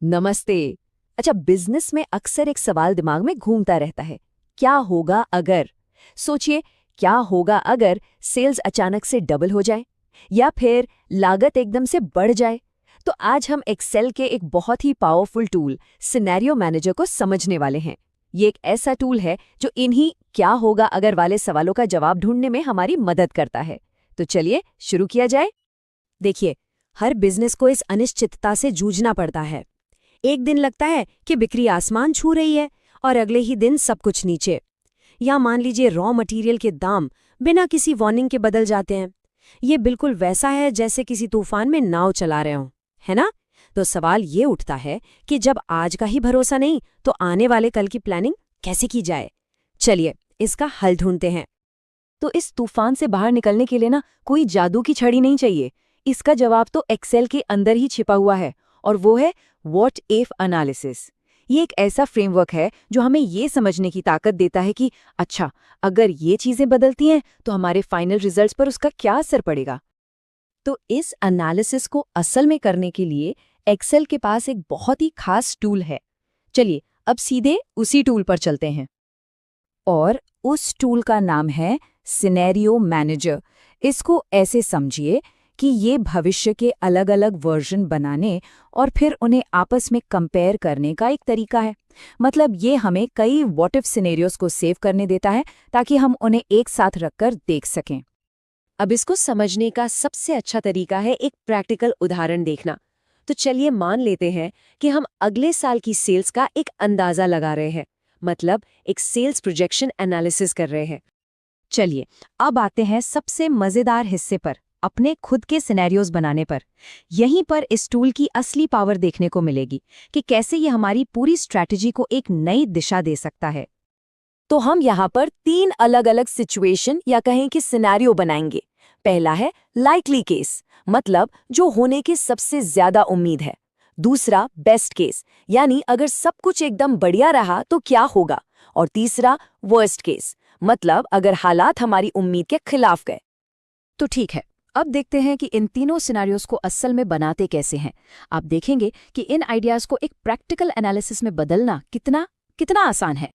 नमस्ते। अच्छा, बिजनेस में अक्सर एक सवाल दिमाग में घूमता रहता है, क्या होगा अगर। सोचिए, क्या होगा अगर सेल्स अचानक से डबल हो जाए या फिर लागत एकदम से बढ़ जाए। तो आज हम एक्सेल के एक बहुत ही पावरफुल टूल सिनेरियो मैनेजर को समझने वाले हैं। ये एक ऐसा टूल है जो इन्हीं क्या होगा अगर वाले सवालों का जवाब ढूंढने में हमारी मदद करता है। तो चलिए शुरू किया जाए। देखिए, हर बिजनेस को इस अनिश्चितता से जूझना पड़ता है। एक दिन लगता है कि बिक्री आसमान छू रही है और अगले ही दिन सब कुछ नीचे। या मान लीजिए रॉ मटेरियल के दाम बिना किसी वार्निंग के बदल जाते हैं। ये बिल्कुल वैसा है जैसे किसी तूफान में नाव चला रहे हों, है ना? तो सवाल ये उठता है कि जब आज का ही भरोसा नहीं तो आने वाले कल की प्लानिंग कैसे की जाए। चलिए इसका हल ढूंढते हैं। तो इस तूफान से बाहर निकलने के लिए ना कोई जादू की छड़ी नहीं चाहिए। इसका जवाब तो एक्सेल के अंदर ही छिपा हुआ है, और वो है व्हाट इफ एनालिसिस। ये एक ऐसा फ्रेमवर्क है जो हमें ये समझने की ताकत देता है कि अच्छा, अगर ये चीजें बदलती हैं तो हमारे फाइनल रिजल्ट्स पर उसका क्या असर पड़ेगा। तो इस एनालिसिस को असल में करने के लिए एक्सेल के पास एक बहुत ही खास टूल है। चलिए अब सीधे उसी टूल पर चलते हैं, और उस टूल का नाम है सिनेरियो मैनेजर। इसको ऐसे समझिए कि ये भविष्य के अलग अलग वर्जन बनाने और फिर उन्हें आपस में कंपेयर करने का एक तरीका है। मतलब ये हमें कई व्हाट इफ सिनेरियोस को सेव करने देता है ताकि हम उन्हें एक साथ रखकर देख सकें। अब इसको समझने का सबसे अच्छा तरीका है एक प्रैक्टिकल उदाहरण देखना। तो चलिए मान लेते हैं कि हम अगले साल की सेल्स का एक अंदाजा लगा रहे हैं, मतलब एक सेल्स प्रोजेक्शन एनालिसिस कर रहे हैं। चलिए अब आते हैं सबसे मजेदार हिस्से पर, अपने खुद के सिनेरियोज बनाने पर। यहीं पर इस टूल की असली पावर देखने को मिलेगी कि कैसे ये हमारी पूरी स्ट्रैटेजी को एक नई दिशा दे सकता है। तो हम यहाँ पर 3 अलग अलग सिचुएशन या कहें कि सिनेरियो बनाएंगे। पहला है लाइकली केस, मतलब जो होने की सबसे ज्यादा उम्मीद है। दूसरा बेस्ट केस, यानी अगर सब कुछ एकदम बढ़िया रहा तो क्या होगा। और तीसरा वर्स्ट केस, मतलब अगर हालात हमारी उम्मीद के खिलाफ गए। तो ठीक है, अब देखते हैं कि इन तीनों सिनेरियोज को असल में बनाते कैसे हैं। आप देखेंगे कि इन आइडियाज को एक प्रैक्टिकल एनालिसिस में बदलना कितना कितना आसान है।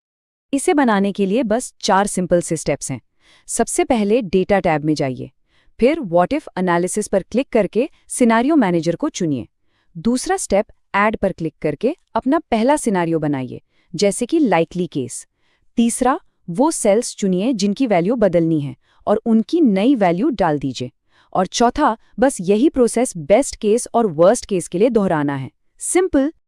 इसे बनाने के लिए बस 4 सिंपल से स्टेप्स हैं। सबसे पहले डेटा टैब में जाइए, फिर व्हाट इफ एनालिसिस पर क्लिक करके सिनेरियो मैनेजर को चुनिए। दूसरा स्टेप, ऐड पर क्लिक करके अपना पहला सिनेरियो बनाइए, जैसे कि लाइकली केस। तीसरा, वो सेल्स चुनिए जिनकी वैल्यू बदलनी है और उनकी नई वैल्यू डाल दीजिए। और चौथा, बस यही प्रोसेस बेस्ट केस और वर्स्ट केस के लिए दोहराना है। सिंपल